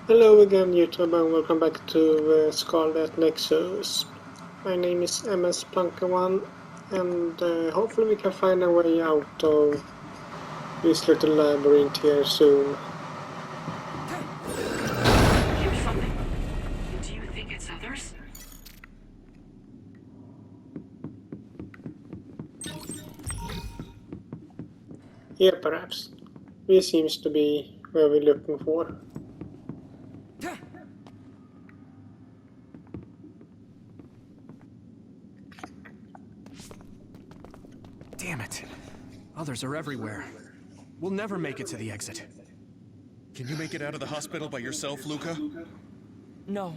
Hello again YouTube and welcome back to Scarlet Nexus. My name is MS-Planka1 and hopefully we can find a way out of this little labyrinth here soon. Here's something. Do you think it's others? Here perhaps. This seems to be where we're looking for. Damn it. Others are everywhere. We'll never make it to the exit. Can you make it out of the hospital by yourself, Luca? No.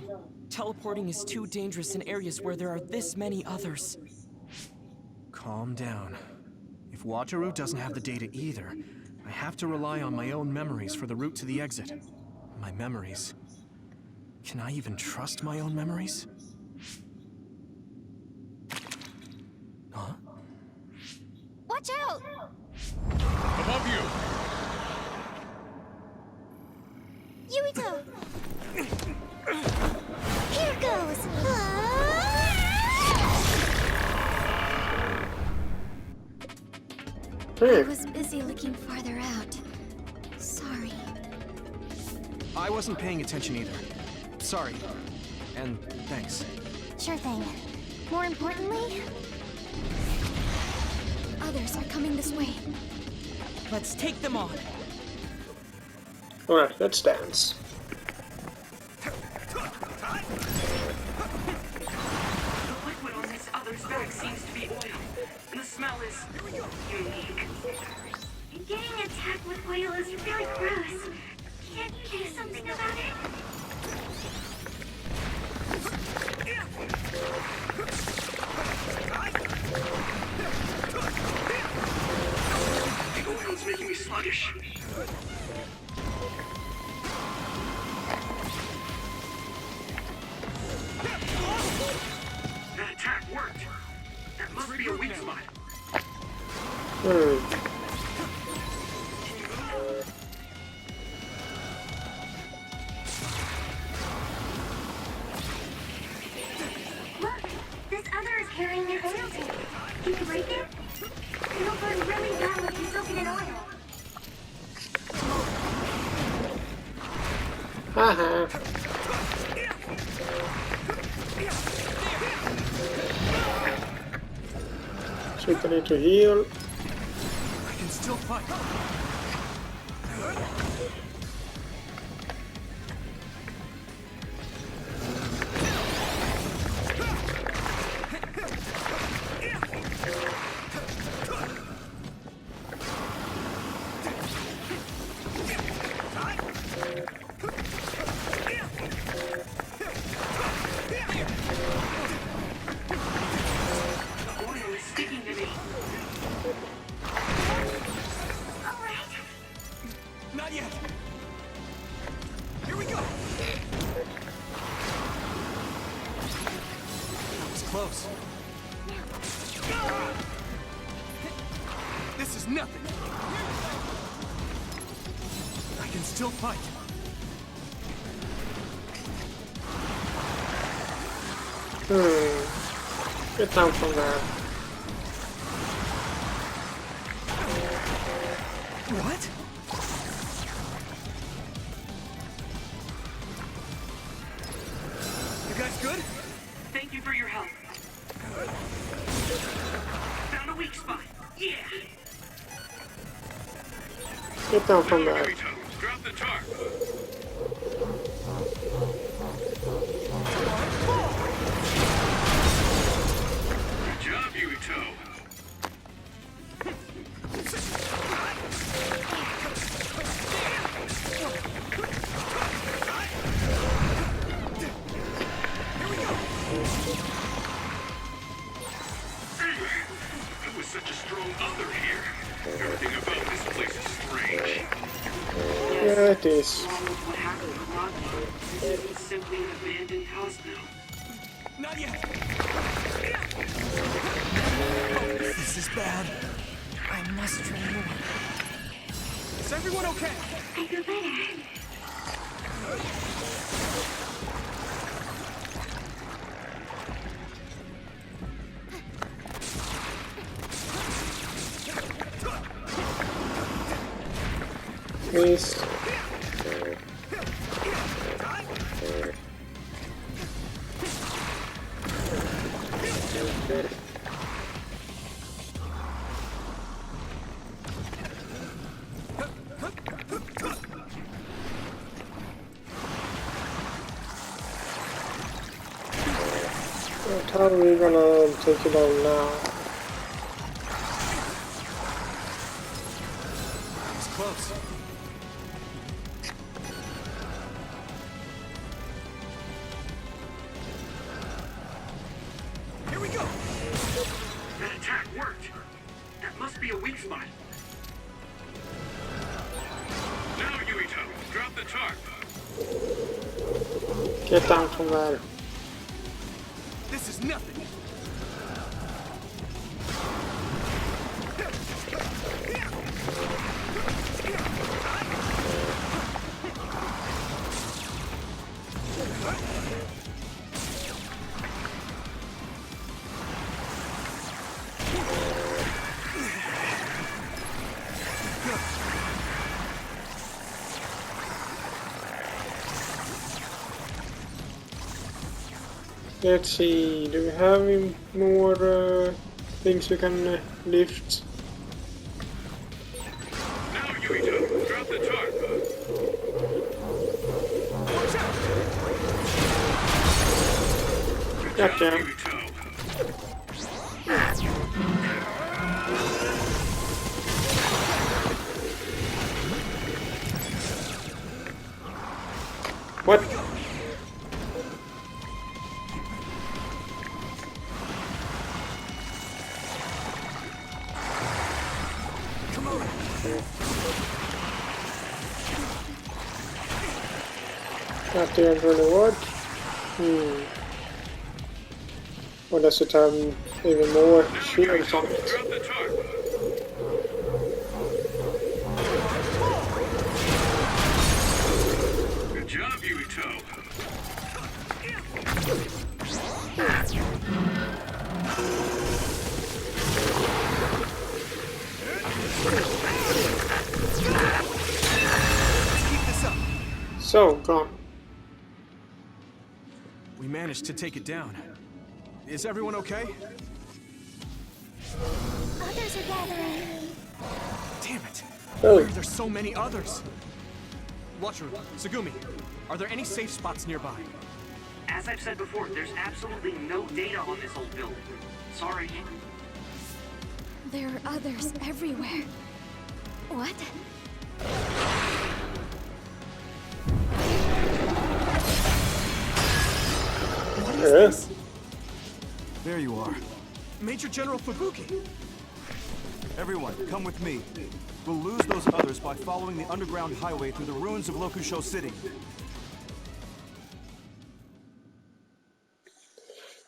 Teleporting is too dangerous in areas where there are this many others. Calm down. If Wataru doesn't have the data either, I have to rely on my own memories for the route to the exit. My memories. Can I even trust my own memories? Huh? Watch out! Above you! Yuito! Here goes! I was busy looking farther out. Sorry. I wasn't paying attention either. Sorry. And thanks. Sure thing. More importantly, others are coming this way. Let's take them on. Alright, let's dance. The liquid on this other's back seems to be oil. And the smell is unique. Getting attacked with oil is really gross. Can't you do something about it? The oil's making me sluggish. That attack worked. That must be a weak spot. Look! This other is carrying their oil tank. Can you break it? It'll burn really well if you soak it in oil. Haha. So we need to heal. I can still fight. The oil is sticking to me. Alright. Not yet. Here we go. That was close. This is nothing. I can still fight. Get down from there. What? You guys good? Thank you for your help. Found a weak spot. Yeah. Get down from there. Drop the tarp! Good job, Yuito! That was such a strong other here. Everything about this place is strange. Yeah, it is. Along with what happened to Rodney, this isn't simply an abandoned hospital. Not yet. This is bad. I must train more. Is everyone okay? I feel better. Please. How are we gonna take it down now? It's close. Here we go. That attack worked. That must be a weak spot. Now, Yuito, drop the tarp. Get down from there. This is nothing. Let's see, do we have any more things we can lift? Now, Yuito, drop the tarp. Good job, Gotcha. Yuito. What? That didn't really work. Or does it have even more shields on it? Drop the tarp. Good job, Yuito. Keep this up. So, gone. We managed to take it down. Is everyone okay? Others are gathering. Damn it. Oh, Why are there so many others? Watcher, Tsugumi, are there any safe spots nearby? As I've said before, there's absolutely no data on this old building. Sorry. There are others everywhere. What? yes. There you are. Major General Fubuki. Everyone, come with me. We'll lose those others by following the underground highway through the ruins of Lokusho City.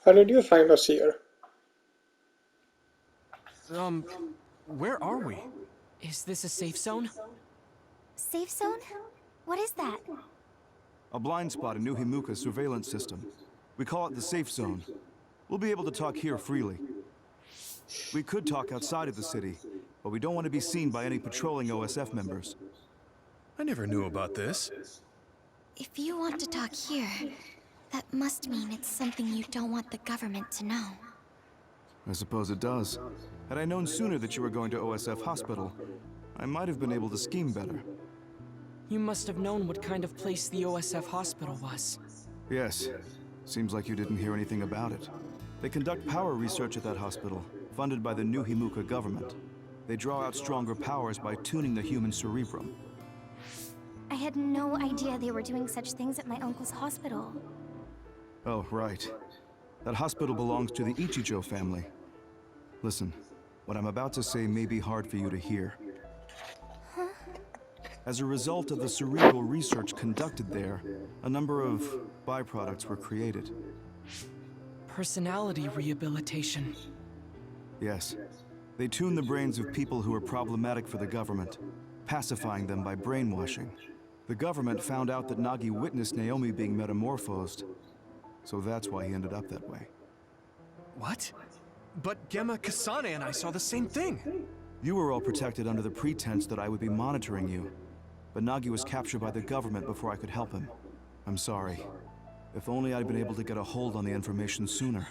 How did you find us here? Where are we? Is this a safe zone? Safe zone? What is that? A blind spot in New Himuka's surveillance system. We call it the safe zone. We'll be able to talk here freely. We could talk outside of the city, but we don't want to be seen by any patrolling OSF members. I never knew about this. If you want to talk here, that must mean it's something you don't want the government to know. I suppose it does. Had I known sooner that you were going to OSF Hospital, I might have been able to scheme better. You must have known what kind of place the OSF hospital was. Yes. Seems like you didn't hear anything about it. They conduct power research at that hospital, funded by the New Himuka government. They draw out stronger powers by tuning the human cerebrum. I had no idea they were doing such things at my uncle's hospital. Oh, right. That hospital belongs to the Ichijo family. Listen, what I'm about to say may be hard for you to hear. As a result of the cerebral research conducted there, a number of byproducts were created. Personality rehabilitation. Yes. They tuned the brains of people who were problematic for the government, pacifying them by brainwashing. The government found out that Nagi witnessed Naomi being metamorphosed, so that's why he ended up that way. What? But Gemma, Kasane, and I saw the same thing. You were all protected under the pretense that I would be monitoring you. but Nagi was captured by the government before I could help him. I'm sorry. If only I'd been able to get a hold on the information sooner.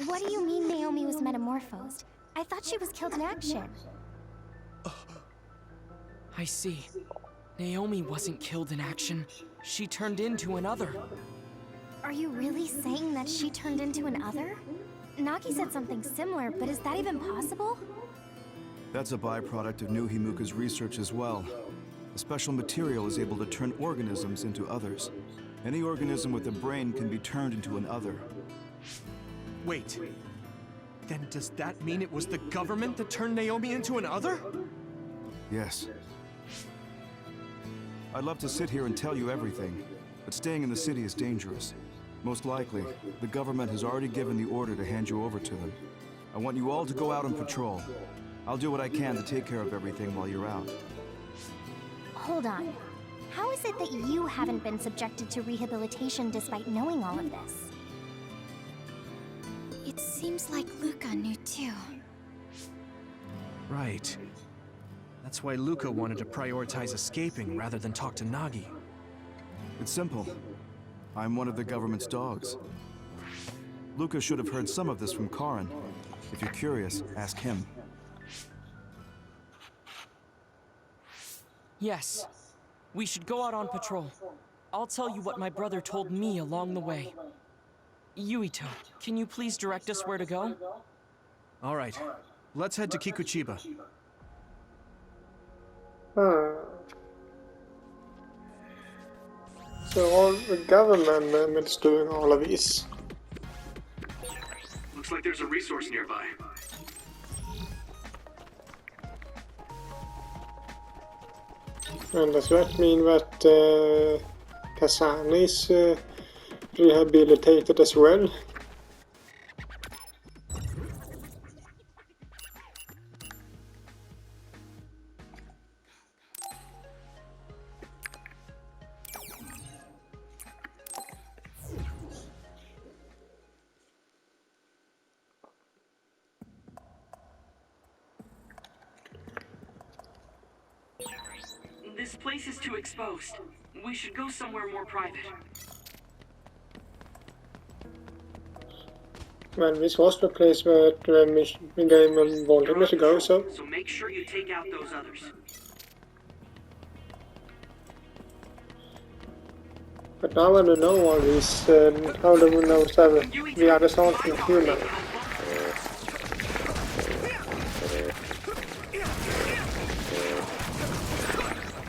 What do you mean Naomi was metamorphosed? I thought she was killed in action. I see. Naomi wasn't killed in action. She turned into another. Are you really saying that she turned into an other? Nagi said something similar, but is that even possible? That's a byproduct of New Himuka's research as well. A special material is able to turn organisms into others. Any organism with a brain can be turned into an other. Wait. Then does that mean it was the government that turned Naomi into an other? Yes. I'd love to sit here and tell you everything, but staying in the city is dangerous. Most likely, the government has already given the order to hand you over to them. I want you all to go out on patrol. I'll do what I can to take care of everything while you're out. Hold on. How is it that you haven't been subjected to rehabilitation despite knowing all of this? It seems like Luca knew too. Right. That's why Luca wanted to prioritize escaping rather than talk to Nagi. It's simple. I'm one of the government's dogs. Luca should have heard some of this from Karin. If you're curious, ask him. Yes. We should go out on patrol. I'll tell you what my brother told me along the way. Yuito, can you please direct us where to go? All right. Let's head to Kikuchiba. So all the government is doing all of this. Looks like there's a resource nearby. And does that mean that Kazan is rehabilitated as well? This place is too exposed. We should go somewhere more private. Well, this was the place where the game wanted us to go, so... So make sure you take out those others. But now when we know all this, how do we know that the others aren't human?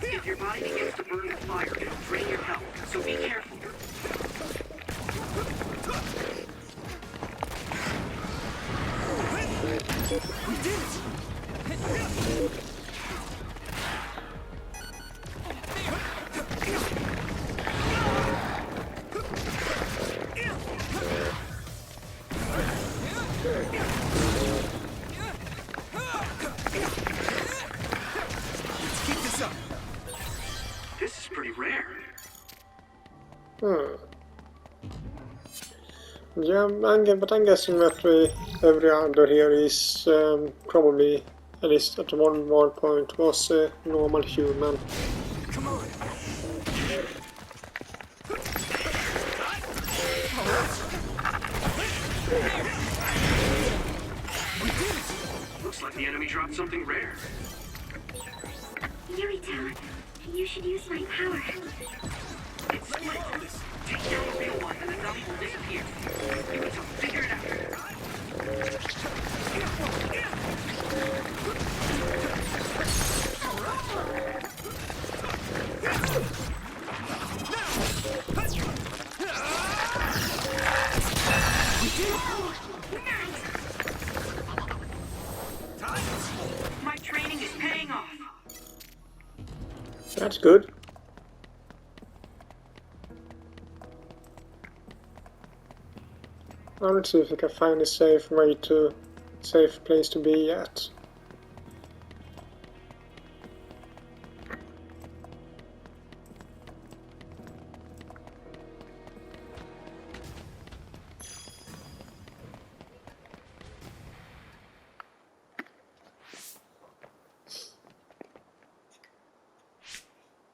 If your body begins to burn with fire, it'll drain your health, so be careful. We did it! Let's keep this up. This is pretty rare. Yeah, but I'm guessing that every other here is probably, at least at one more point, was a normal human. Come on. Looks like the enemy dropped something rare. Yuito, you should use my power. It's split. Take down the real one and the dummy will disappear. You need to figure it out. My training is paying off. That's good. Let's see if we can find a safe place to be at.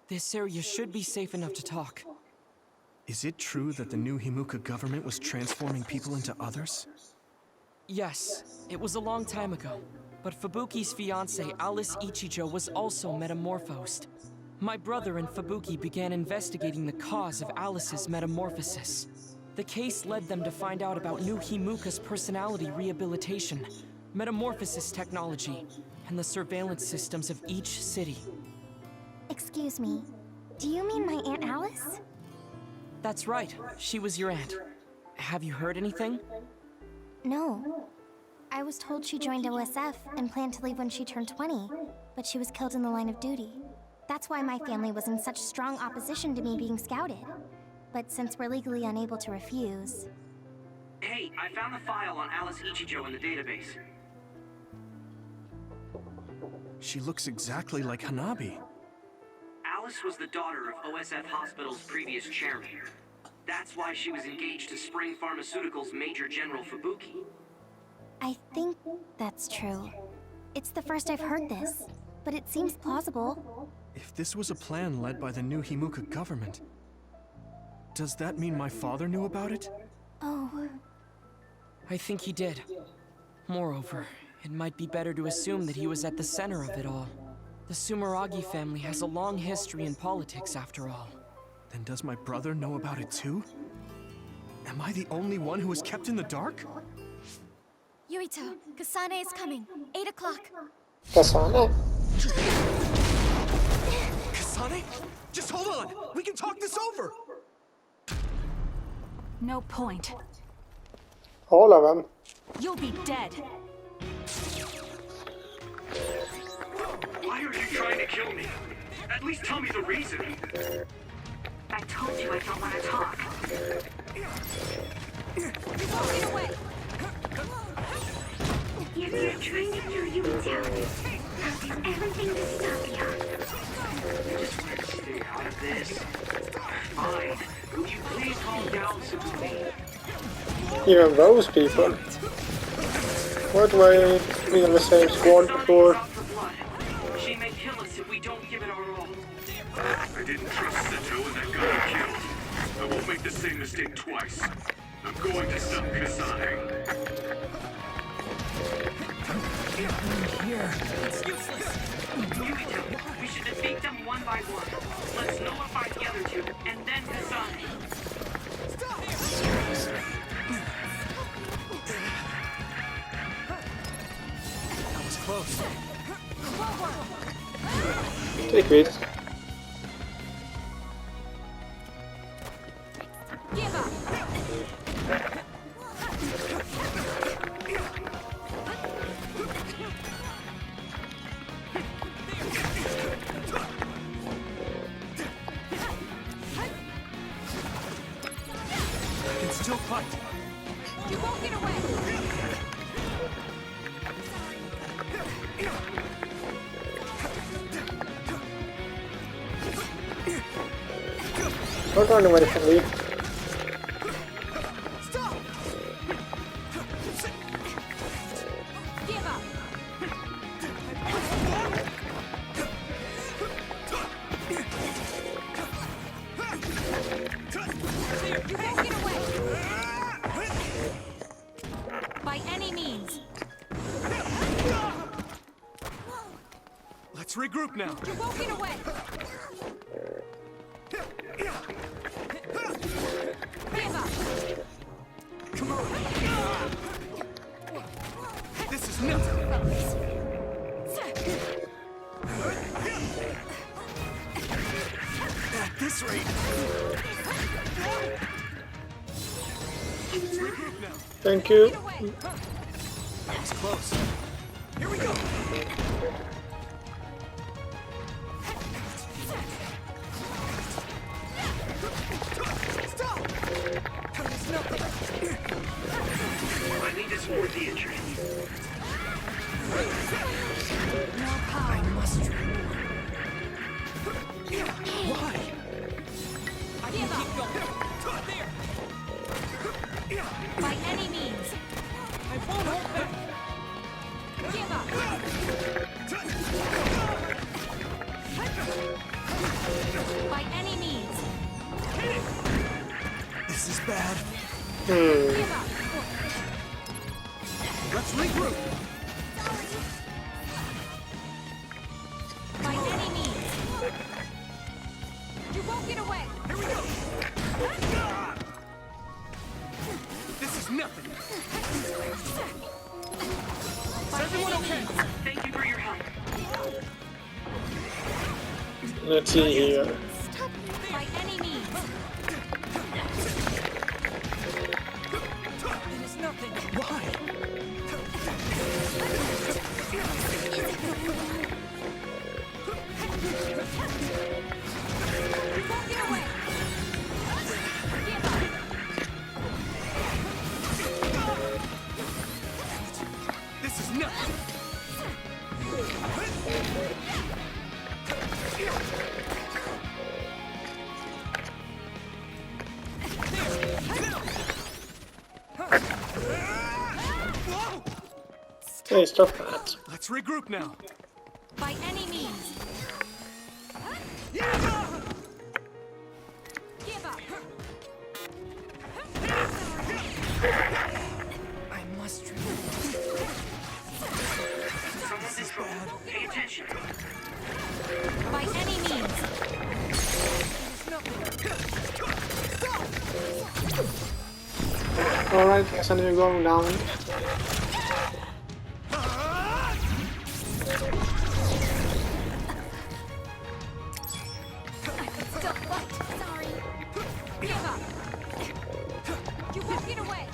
This area should be safe enough to talk. Is it true that the new Himuka government was transforming people into others? Yes, it was a long time ago. But Fubuki's fiancée, Alice Ichijo, was also metamorphosed. My brother and Fubuki began investigating the cause of Alice's metamorphosis. The case led them to find out about new Himuka's personality rehabilitation, metamorphosis technology, and the surveillance systems of each city. Excuse me, do you mean my Aunt Alice? That's right, she was your aunt. Have you heard anything? No. I was told she joined OSF and planned to leave when she turned 20, but she was killed in the line of duty. That's why my family was in such strong opposition to me being scouted. But since we're legally unable to refuse... Hey, I found the file on Alice Ichijo in the database. She looks exactly like Hanabi. Alice was the daughter of OSF Hospital's previous chairman. That's why she was engaged to Spring Pharmaceuticals Major General Fubuki. I think that's true. It's the first I've heard this, but it seems plausible. If this was a plan led by the new Himuka government, does that mean my father knew about it? Oh, I think he did. Moreover, it might be better to assume that he was at the center of it all. The Sumeragi family has a long history in politics, after all. Then does my brother know about it too? Am I the only one who is kept in the dark? Yuito, Kasane is coming. 8 o'clock. Kasane? Kasane? Just hold on! We can talk this over! No point. All of them. You'll be dead. Why are you trying to kill me? At least tell me the reason. I told you I don't want to talk. Get away! You're trying to kill Yuito. I'll do everything to stop you. I just want to stay out of this. Fine. Will you please calm down, Suzuki? Even those people. What do I be on the same squad before? She may kill us if we don't give it our all. I didn't trust Seto and that guy he killed. I won't make the same mistake twice. I'm going to stop Kasane. Here. It's useless. Yukito, we should defeat them one by one. Let's nullify the other two, and then Kasane. That was close. Take it. Give up. I can still fight. You won't get away. Don't run away from me. Give up. You won't get away. By any means. Let's regroup now. You won't get away. Give up. Come on. This is nothing. At this rate. Regroup now. Thank you. That was close. Here we go. Stop! There's nothing. I think it's worth the injury. I must try more. Why? I can keep going. There. By any means. I won't hold back. Let's regroup. By any means. You won't get away. Here we go. This is nothing. Is everyone okay? Thank you for your help. Let's see here. By any means. It is nothing. Why? You won't get away. Give up. This is nothing. Whoa! Hey, stop that. Let's regroup now. By any means. Give up. I must remove. Someone's in trouble. Pay attention. By any means. Alright, guess I'm going down. Still fight. Sorry. Give up. You won't get away.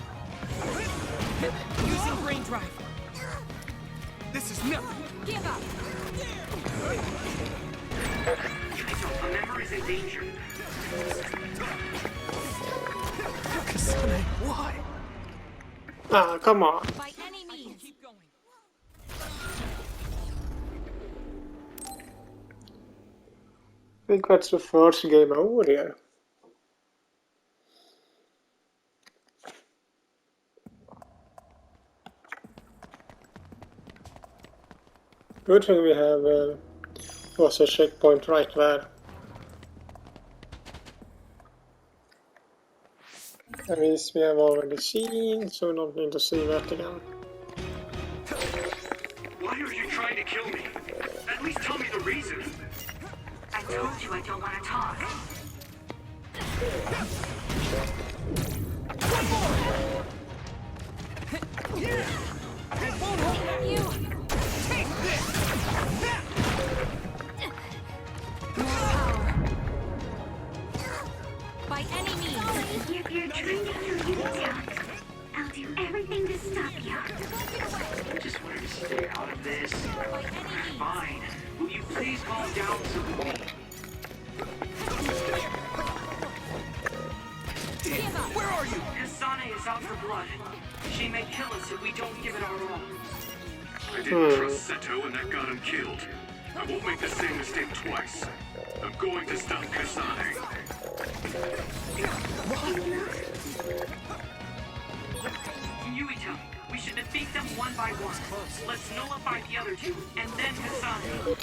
Using brain drive. This is nothing. Give up. A member is in danger. Kasane, why? Ah, come on. By any means. Keep going. I think that's the first game over here. Good thing we have also a checkpoint right there. At least we have already seen, so we don't need to see that again. Why are you trying to kill me? At least tell me the reason. I told you I don't want to talk. You. Take this! By any means. If you're trying to kill you, I'll do everything to stop you. I just wanted to stay out of this. By any means. Fine. Will you please calm down, Sabuki? Give up. Where are you? Kasane is out for blood. She may kill us if we don't give it our all. I didn't trust Seto and that got him killed. I won't make the same mistake twice. I'm going to stop Kasane. Yuito, we should defeat them one by one. Let's nullify the other two, and then Kasane.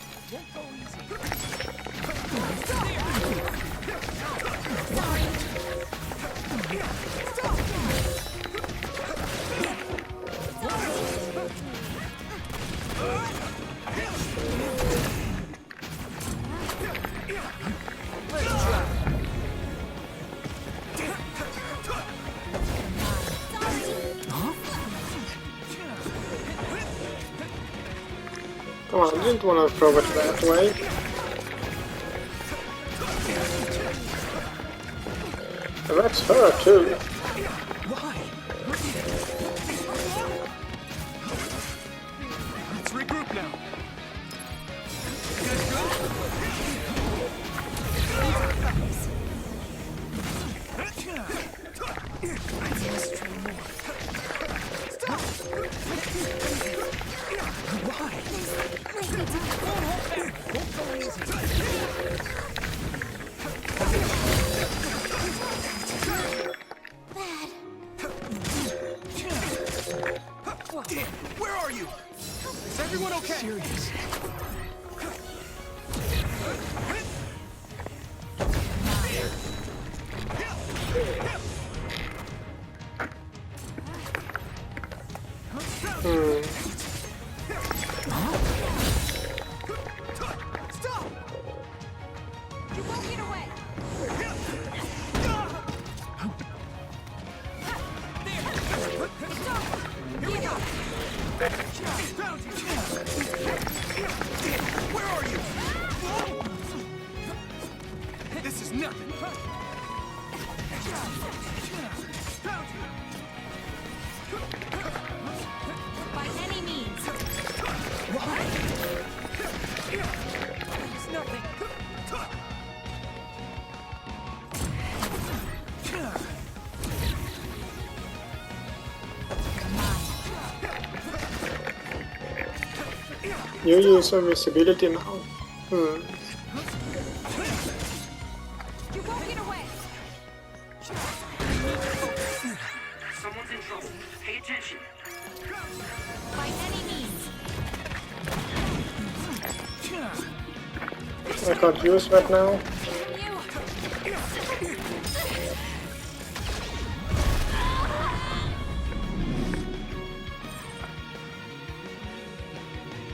Come on, I didn't want to throw it that way. And that's her too. Why? Let's regroup now. You guys I must try more. That You use invisibility now. Hmm. You won't get away. Someone's in trouble. Pay attention. By any means. I can't use that now.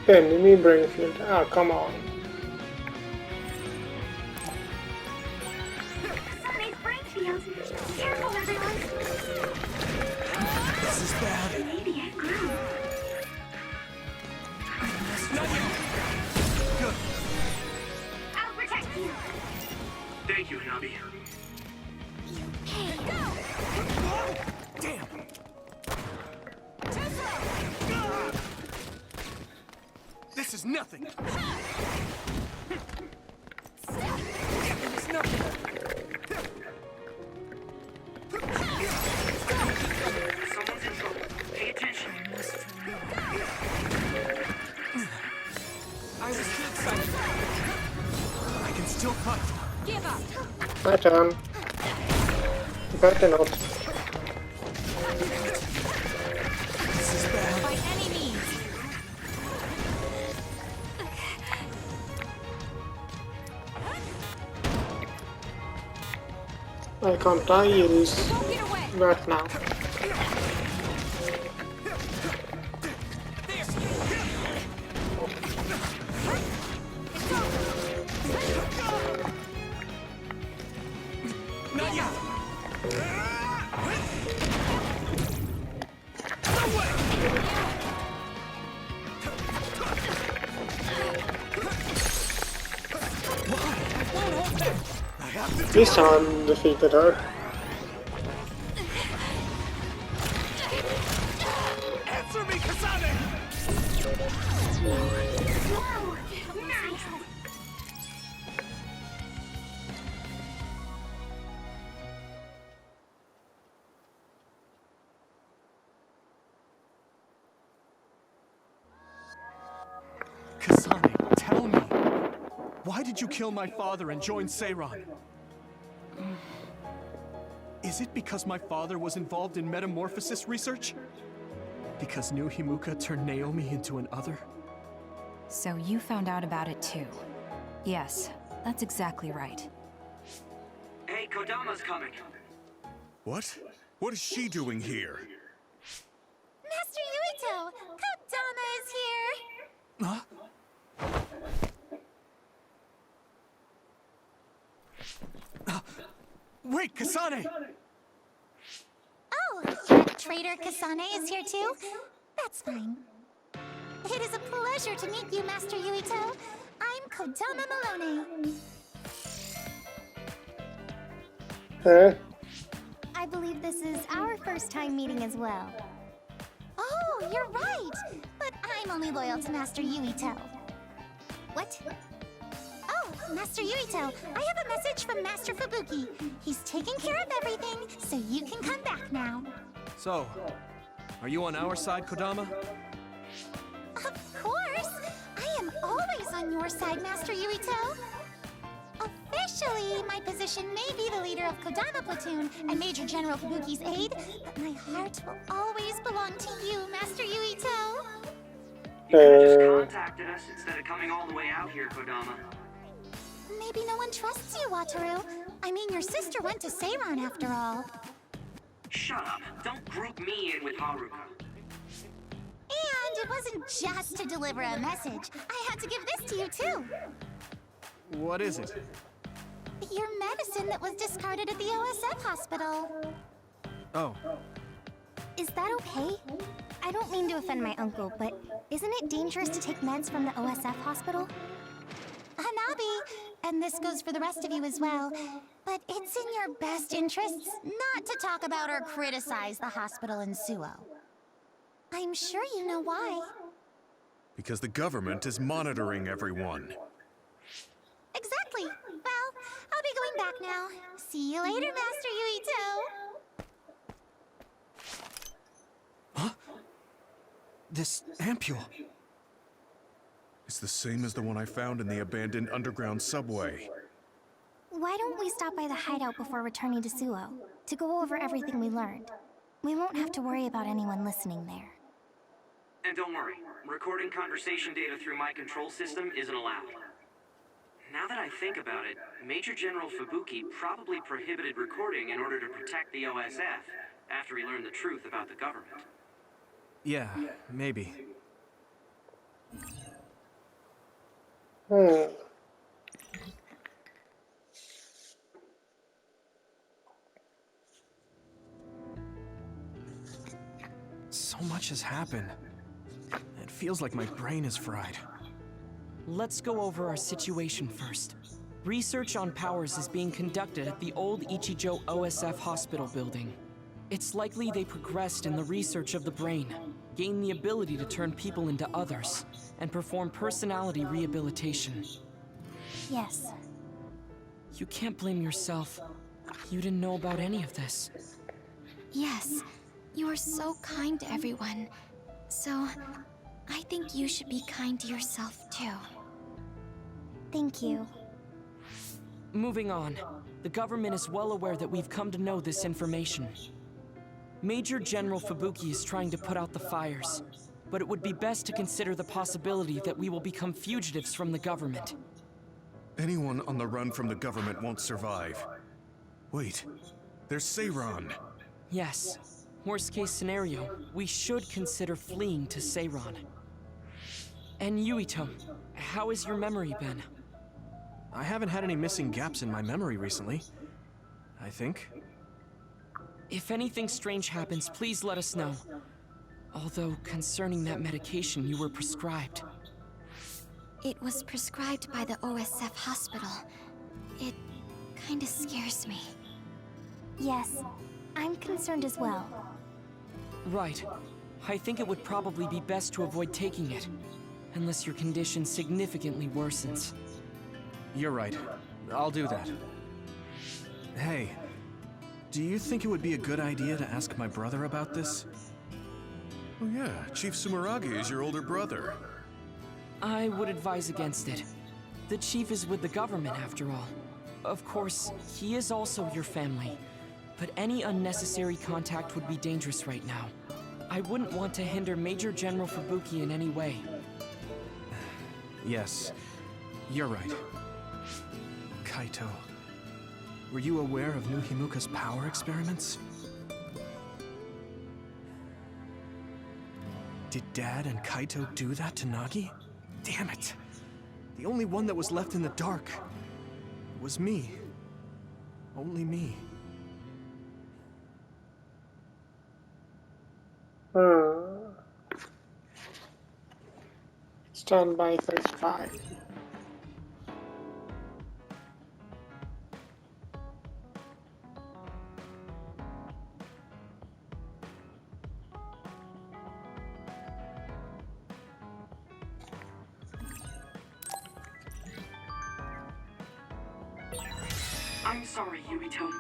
Enemy brain field. Ah, come on. Sonny's brain field. Careful, everyone. This is bad. Maybe I grew. I'll protect you. Thank you, Hanabi. Hey, go! Damn. This is nothing. It is nothing. Someone's in trouble. Pay attention. I was too excited. I can still fight. Give up. My turn. Better not. This is bad. By any means. I can't use Won't get away. that now. Not yet. This time defeated her. Answer me, Kasane! Whoa! Nice! Kasane, tell me. Why did you kill my father and join Seiran? Is it because my father was involved in metamorphosis research? Because New Himuka turned Naomi into an other? So you found out about it too. Yes, that's exactly right. Hey, Kodama's coming. What? What is she doing here? Master Yuito! Kodama is here! Huh? Wait, Kasane! Oh, Traitor Kasane is here too? That's fine. It is a pleasure to meet you, Master Yuito. I'm Kodama Malone. Eh? I believe this is our first time meeting as well. Oh, you're right! But I'm only loyal to Master Yuito. What? Oh, Master Yuito, I have a message from Master Fubuki. He's taking care of everything, so you can come back now. So, are you on our side, Kodama? Of course! I am always on your side, Master Yuito. Officially, my position may be the leader of Kodama Platoon and Major General Fubuki's aide, but my heart will always belong to you, Master Yuito. You could have just contacted us instead of coming all the way out here, Kodama. Maybe no one trusts you, Wataru. I mean, your sister went to Seiran after all. Shut up. Don't group me in with Haruka. And it wasn't just to deliver a message. I had to give this to you, too. What is it? Your medicine that was discarded at the OSF hospital. Oh, Is that okay? I don't mean to offend my uncle, but isn't it dangerous to take meds from the OSF hospital? Hanabi, and this goes for the rest of you as well, but it's in your best interests not to talk about or criticize the hospital in Suo. I'm sure you know why. Because the government is monitoring everyone. Exactly. Well, I'll be going back now. See you later, Master Yuito. Huh? This ampule. It's the same as the one I found in the abandoned underground subway. Why don't we stop by the hideout before returning to Suo, to go over everything we learned? We won't have to worry about anyone listening there. And don't worry, recording conversation data through my control system isn't allowed. Now that I think about it, Major General Fubuki probably prohibited recording in order to protect the OSF after he learned the truth about the government. Yeah, maybe. So much has happened. It feels like my brain is fried. Let's go over our situation first. Research on powers is being conducted at the old Ichijo OSF hospital building. It's likely they progressed in the research of the brain, gained the ability to turn people into others, and perform personality rehabilitation. Yes. You can't blame yourself. You didn't know about any of this. Yes, you are so kind to everyone. So, I think you should be kind to yourself too. Thank you. Moving on, the government is well aware that we've come to know this information. Major General Fubuki is trying to put out the fires, but it would be best to consider the possibility that we will become fugitives from the government. Anyone on the run from the government won't survive. Wait, there's Seiran. Yes. Worst case scenario, we should consider fleeing to Seiran. And Yuito, how has your memory been? I haven't had any missing gaps in my memory recently, I think. If anything strange happens, please let us know. Although, concerning that medication you were prescribed. It was prescribed by the OSF hospital. It kinda scares me. Yes, I'm concerned as well. Right. I think it would probably be best to avoid taking it, unless your condition significantly worsens. You're right. I'll do that. Hey, do you think it would be a good idea to ask my brother about this? Oh yeah, Chief Sumeragi is your older brother. I would advise against it. The chief is with the government, after all. Of course, he is also your family, but any unnecessary contact would be dangerous right now. I wouldn't want to hinder Major General Fubuki in any way. Yes, you're right. Kaito, were you aware of New Himuka's power experiments? Did Dad and Kaito do that to Nagi? Damn it! The only one that was left in the dark was me. Only me. Stand by 35. I'm sorry, Yuito.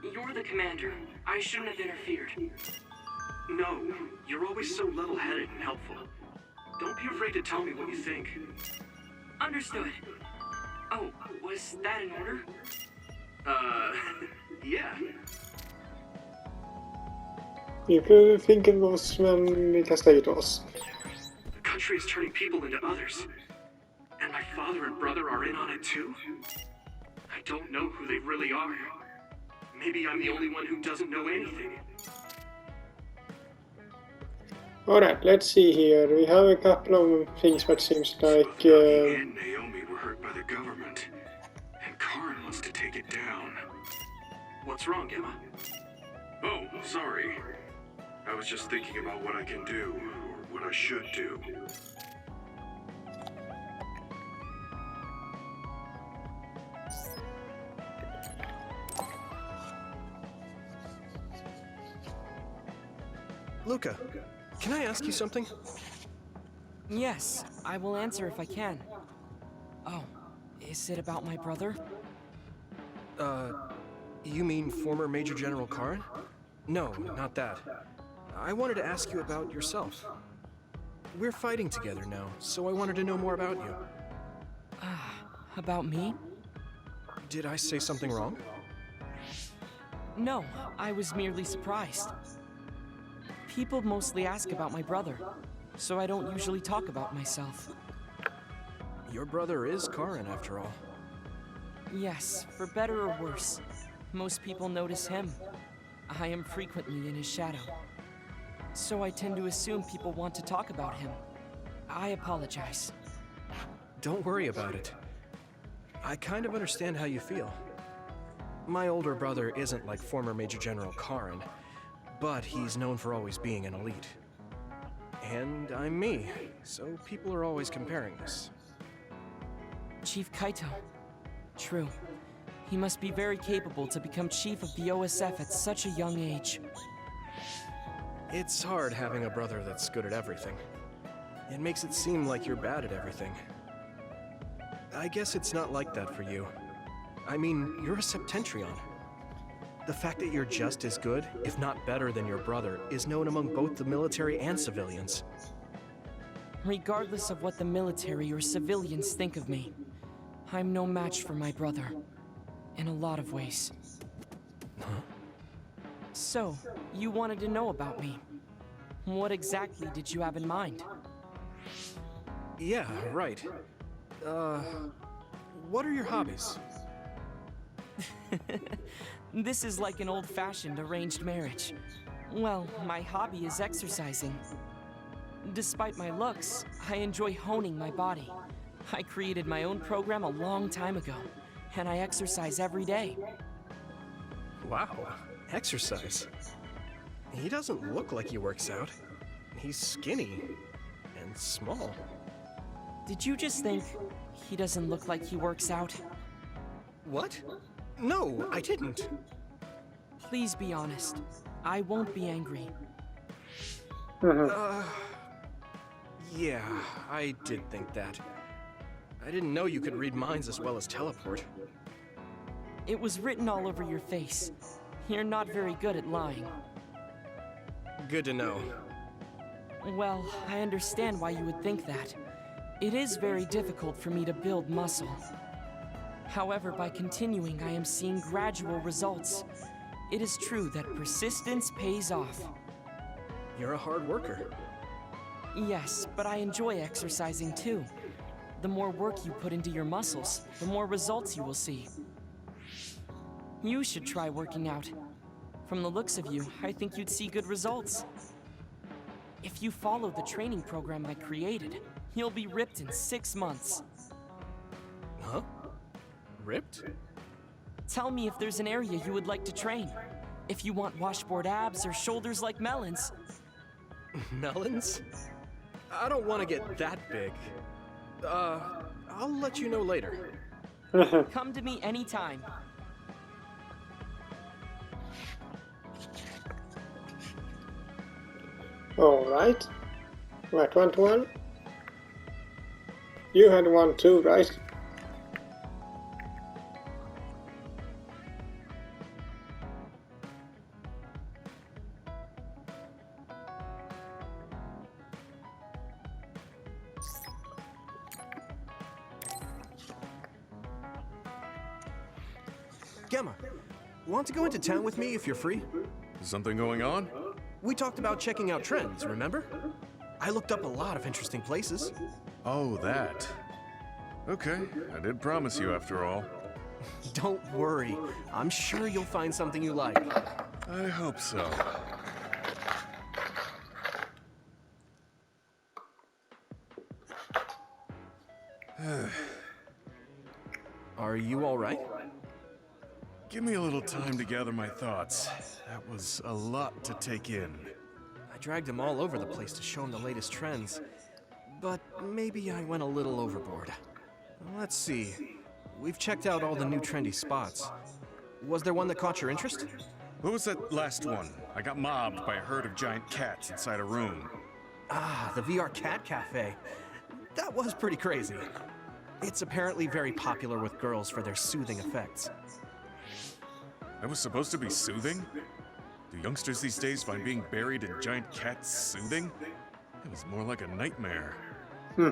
You're the commander. I shouldn't have interfered. No, you're always so level-headed and helpful. Don't be afraid to tell me what you think. Understood. Oh, was that in order? Yeah. You think it was when vi kastade ut oss. The country is turning people into others. And my father and brother are in on it too? I don't know who they really are. Maybe I'm the only one who doesn't know anything. Alright, let's see here. We have a couple of things that seems like... Nagi and Naomi were hurt by the government, and Karin wants to take it down. What's wrong, Emma? Oh, sorry. I was just thinking about what I can do, or what I should do. Luca, can I ask you something? Yes, I will answer if I can. Oh, is it about my brother? You mean former Major General Karin? No, not that. I wanted to ask you about yourself. we're fighting together now, so I wanted to know more about you. About me? Did I say something wrong? No, I was merely surprised. People mostly ask about my brother, so I don't usually talk about myself. Your brother is Karin, after all. Yes, for better or worse. Most people notice him. I am frequently in his shadow. So I tend to assume people want to talk about him. I apologize. Don't worry about it. I kind of understand how you feel. My older brother isn't like former Major General Karin, but he's known for always being an elite. And I'm me, so people are always comparing us. Chief Kaito. True. He must be very capable to become chief of the OSF at such a young age. It's hard having a brother that's good at everything. It makes it seem like you're bad at everything. I guess it's not like that for you. I mean, you're a Septentrion. The fact that you're just as good, if not better than your brother, is known among both the military and civilians. Regardless of what the military or civilians think of me, I'm no match for my brother. In a lot of ways. Huh? So, you wanted to know about me. What exactly did you have in mind? Yeah, right. What are your hobbies? This is like an old-fashioned arranged marriage. Well, my hobby is exercising. Despite my looks, I enjoy honing my body. I created my own program a long time ago, and I exercise every day. Wow, exercise. He doesn't look like he works out. He's skinny and small. Did you just think he doesn't look like he works out? What? No, I didn't. Please be honest. I won't be angry. Yeah, I did think that. I didn't know you could read minds as well as teleport. It was written all over your face. You're not very good at lying. Good to know. Well, I understand why you would think that. It is very difficult for me to build muscle. However, by continuing, I am seeing gradual results. It is true that persistence pays off. You're a hard worker. Yes, but I enjoy exercising too. The more work you put into your muscles, the more results you will see. You should try working out. From the looks of you, I think you'd see good results. If you follow the training program I created, you'll be ripped in 6 months. Huh? Ripped? Tell me if there's an area you would like to train. If you want washboard abs or shoulders like melons. Melons? I don't want to get that big. I'll let you know later. Come to me anytime. Alright. Right, 1-1. You had one too, right? Gemma, want to go into town with me if you're free? Something going on? We talked about checking out trends, remember? I looked up a lot of interesting places. Oh, that. Okay, I did promise you after all. Don't worry. I'm sure you'll find something you like. I hope so. Are you all right? Give me a little time to gather my thoughts. That was a lot to take in. I dragged him all over the place to show him the latest trends. But maybe I went a little overboard. Let's see. We've checked out all the new trendy spots. Was there one that caught your interest? What was that last one? I got mobbed by a herd of giant cats inside a room. Ah, the VR Cat Cafe. That was pretty crazy. It's apparently very popular with girls for their soothing effects. That was supposed to be soothing? Do youngsters these days find being buried in giant cats soothing? It was more like a nightmare. Hmm.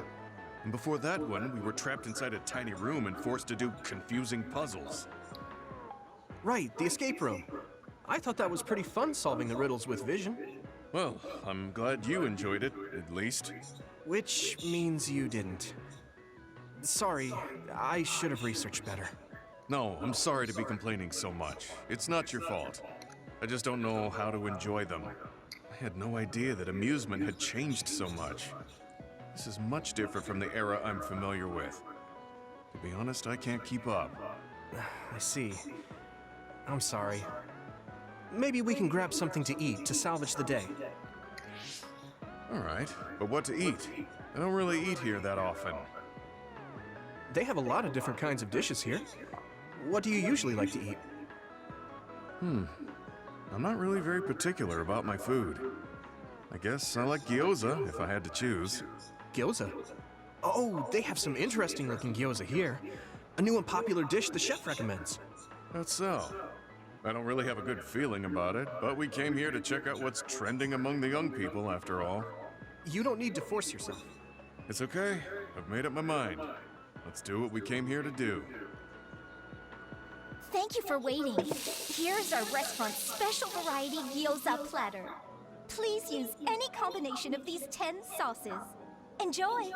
And before that one, we were trapped inside a tiny room and forced to do confusing puzzles. Right, the escape room. I thought that was pretty fun solving the riddles with vision. Well, I'm glad you enjoyed it, at least. Which means you didn't. Sorry, I should have researched better. No, I'm sorry to be complaining so much. It's not your fault. I just don't know how to enjoy them. I had no idea that amusement had changed so much. This is much different from the era I'm familiar with. To be honest, I can't keep up. I see. I'm sorry. Maybe we can grab something to eat to salvage the day. Alright, but what to eat? I don't really eat here that often. They have a lot of different kinds of dishes here. What do you usually like to eat? I'm not really very particular about my food. I guess I like gyoza if I had to choose. Gyoza? Oh, they have some interesting looking gyoza here. A new and popular dish the chef recommends. That's so. I don't really have a good feeling about it, but we came here to check out what's trending among the young people after all. You don't need to force yourself. It's okay. I've made up my mind. Let's do what we came here to do. Thank you for waiting. Here's our restaurant's special variety gyoza platter. Please use any combination of these 10 sauces. Enjoy!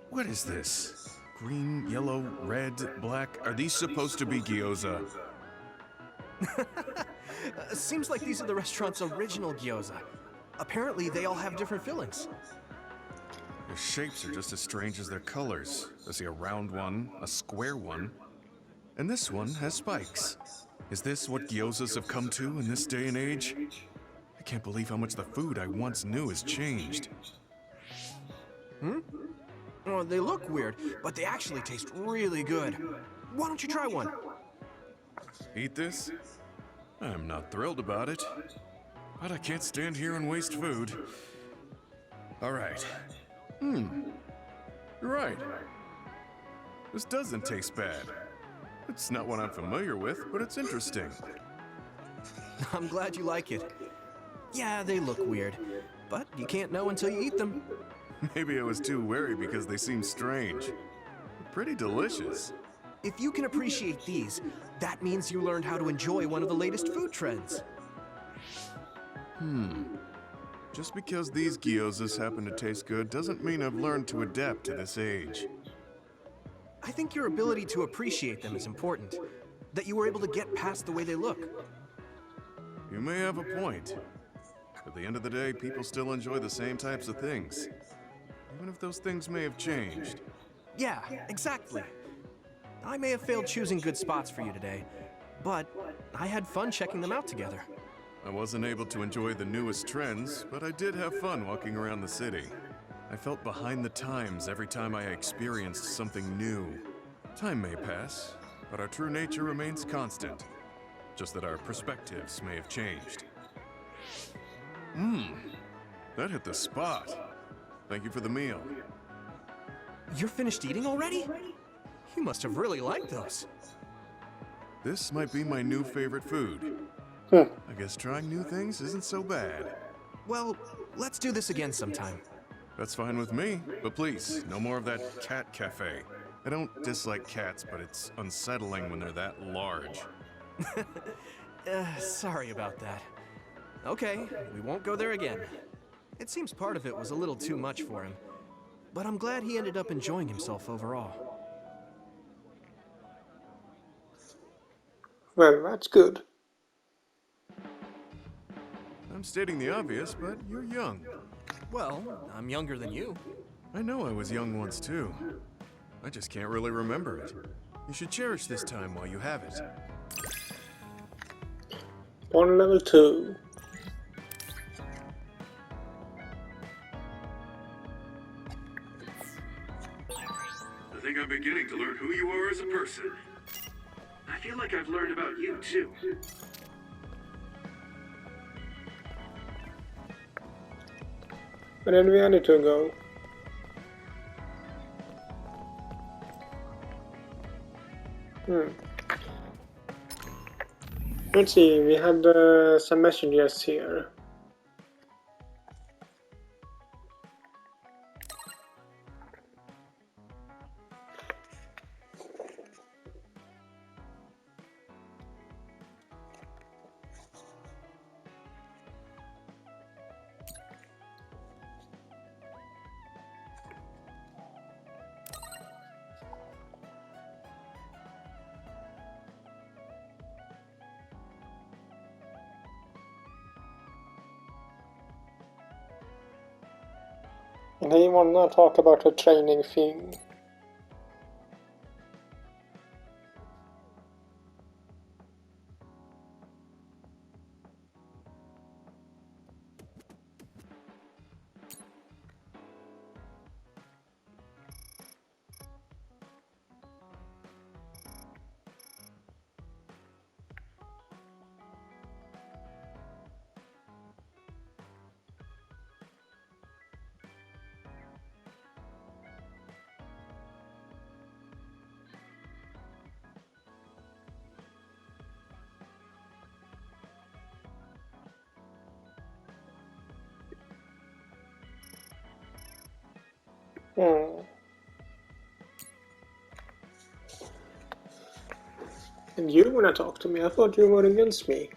What is this? Green, yellow, red, black. Are these supposed to be gyoza? Seems like these are the restaurant's original gyoza. Apparently, they all have different fillings. Their shapes are just as strange as their colors. I see a round one, a square one, and this one has spikes. Is this what gyozas have come to in this day and age? I can't believe how much the food I once knew has changed. Oh, they look weird, but they actually taste really good. Why don't you try one? Eat this? I'm not thrilled about it, but I can't stand here and waste food. All right. You're right. This doesn't taste bad. It's not what I'm familiar with, but it's interesting. I'm glad you like it. Yeah, they look weird, but you can't know until you eat them. Maybe I was too wary because they seem strange. Pretty delicious. If you can appreciate these, that means you learned how to enjoy one of the latest food trends. Just because these gyozas happen to taste good doesn't mean I've learned to adapt to this age. I think your ability to appreciate them is important. That you were able to get past the way they look. You may have a point. At the end of the day, people still enjoy the same types of things. Even if those things may have changed. Yeah, exactly. I may have failed choosing good spots for you today, but I had fun checking them out together. I wasn't able to enjoy the newest trends, but I did have fun walking around the city. I felt behind the times every time I experienced something new. Time may pass, but our true nature remains constant. Just that our perspectives may have changed. That hit the spot. Thank you for the meal. You're finished eating already? You must have really liked those. This might be my new favorite food. I guess trying new things isn't so bad. Well, let's do this again sometime. That's fine with me, but please, no more of that cat cafe. I don't dislike cats, but it's unsettling when they're that large. Sorry about that. Okay, we won't go there again. It seems part of it was a little too much for him, but I'm glad he ended up enjoying himself overall. Well, that's good. I'm stating the obvious, but you're young. Well, I'm younger than you. I know I was young once too. I just can't really remember it. You should cherish this time while you have it. On level 2. I think I'm beginning to learn who you are as a person. I feel like I've learned about you, too. But then we need to go. Let's see, we had some messages here. And he wanna talk about the training thing. And you wanna talk to me? I thought you were against me.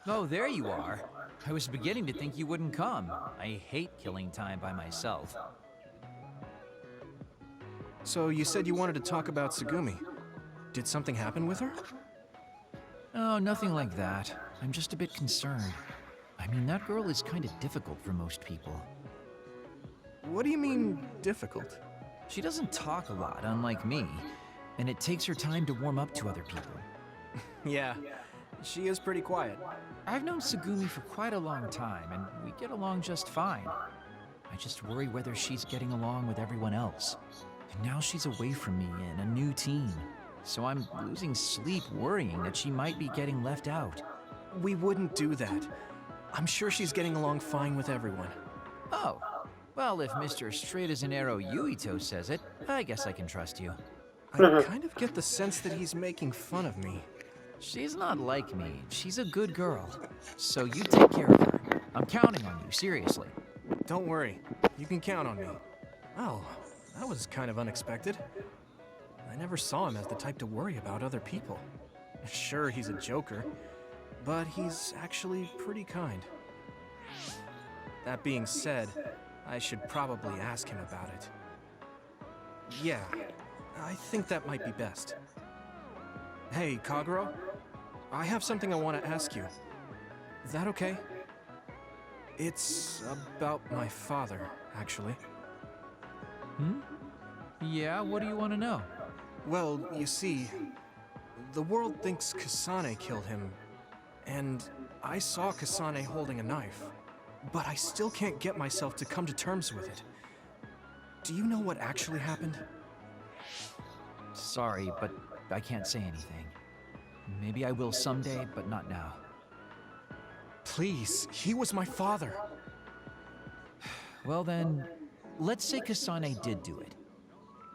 Oh, there you are. I was beginning to think you wouldn't come. I hate killing time by myself. So you said you wanted to talk about Tsugumi. Did something happen with her? Oh, nothing like that. I'm just a bit concerned. I mean, that girl is kind of difficult for most people. What do you mean, difficult? She doesn't talk a lot, unlike me, and it takes her time to warm up to other people. Yeah, she is pretty quiet. I've known Tsugumi for quite a long time, and we get along just fine. I just worry whether she's getting along with everyone else. And now she's away from me and a new team. So I'm losing sleep worrying that she might be getting left out. We wouldn't do that. I'm sure she's getting along fine with everyone. Oh, well, if Mr. Straight as an Arrow Yuito says it, I guess I can trust you. I kind of get the sense that he's making fun of me. She's not like me. She's a good girl. So you take care of her. I'm counting on you, seriously. Don't worry. You can count on me. Oh, that was kind of unexpected. I never saw him as the type to worry about other people. Sure, he's a joker, but he's actually pretty kind. That being said, I should probably ask him about it. Yeah, I think that might be best. Hey, Kagero? I have something I want to ask you. Is that okay? It's about my father, actually. Yeah, what do you want to know? Well, you see, the world thinks Kasane killed him, and I saw Kasane holding a knife, but I still can't get myself to come to terms with it. Do you know what actually happened? Sorry, but I can't say anything. Maybe I will someday, but not now. Please, he was my father. Well then, let's say Kasane did do it.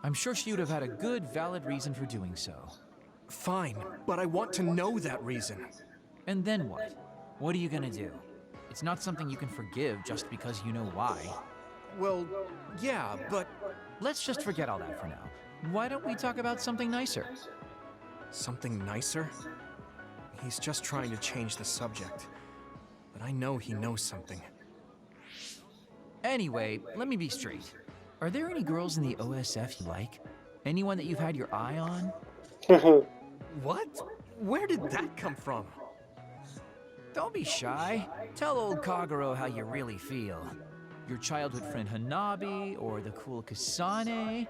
I'm sure she would have had a good, valid reason for doing so. Fine, but I want to know that reason. And then what? What are you gonna do? It's not something you can forgive just because you know why. Well, yeah, but... Let's just forget all that for now. Why don't we talk about something nicer? Something nicer? He's just trying to change the subject. But I know he knows something. Anyway, let me be straight. Are there any girls in the OSF you like? Anyone that you've had your eye on? What? Where did that come from? Don't be shy. Tell old Kagero how you really feel. Your childhood friend Hanabi, or the cool Kasane?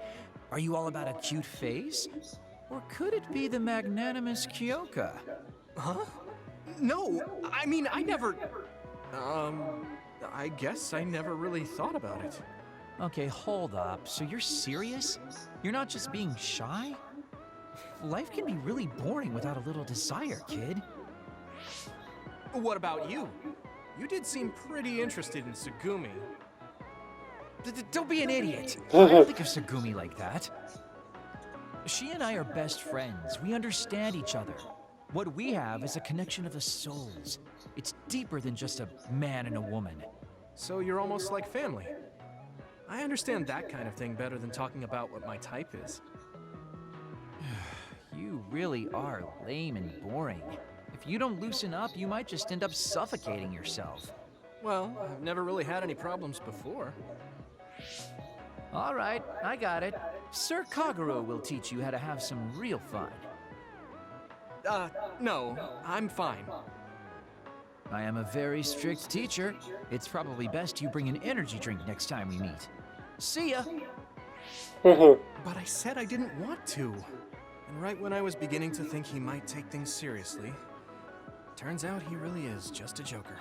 Are you all about a cute face? Or could it be the magnanimous Kyoka? Huh? No, I mean, I never... I guess I never really thought about it. Okay, hold up. So you're serious? You're not just being shy? Life can be really boring without a little desire, kid. What about you? You did seem pretty interested in Tsugumi. Don't be an idiot. I don't think of Tsugumi like that. She and I are best friends. We understand each other. What we have is a connection of the souls. It's deeper than just a man and a woman. So you're almost like family. I understand that kind of thing better than talking about what my type is. You really are lame and boring. If you don't loosen up, you might just end up suffocating yourself. Well, I've never really had any problems before. All right, I got it. Sir Kagero will teach you how to have some real fun. No, I'm fine. I am a very strict teacher. It's probably best you bring an energy drink next time we meet. See ya! But I said I didn't want to. And right when I was beginning to think he might take things seriously, turns out he really is just a joker.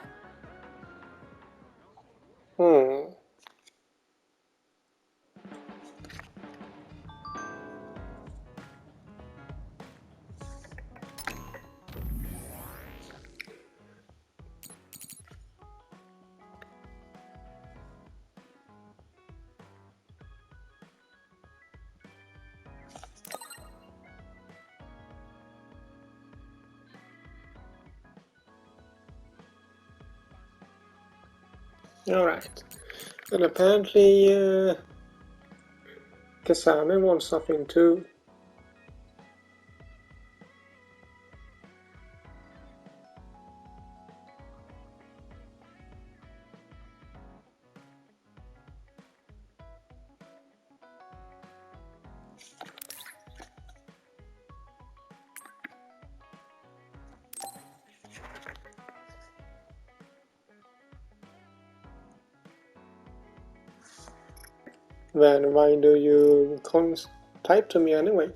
Alright. And apparently Kasane wants something too. Then why do you type to me anyway?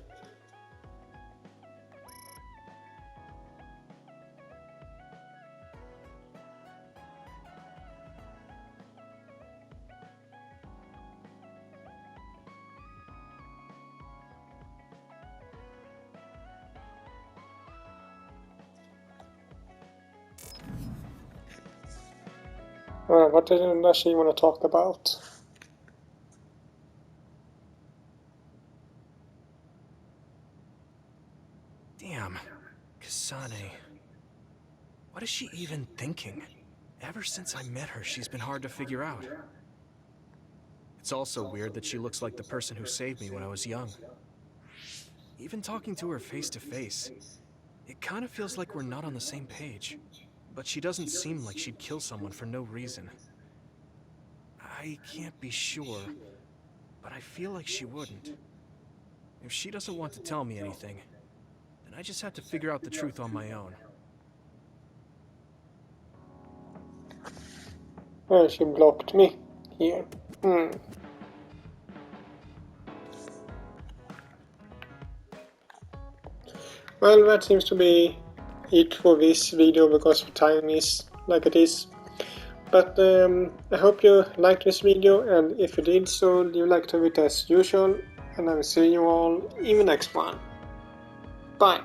What does she want to talk about? Damn, Kasane. What is she even thinking? Ever since I met her, she's been hard to figure out. It's also weird that she looks like the person who saved me when I was young. Even talking to her face to face, it kind of feels like we're not on the same page. But she doesn't seem like she'd kill someone for no reason. I can't be sure, but I feel like she wouldn't. If she doesn't want to tell me anything, then I just have to figure out the truth on my own. Well, she blocked me here. Well, that seems to be it for this video because the time is like it is. But I hope you liked this video, and if you did so, leave a like to it as usual, and I will see you all in the next one. Bye!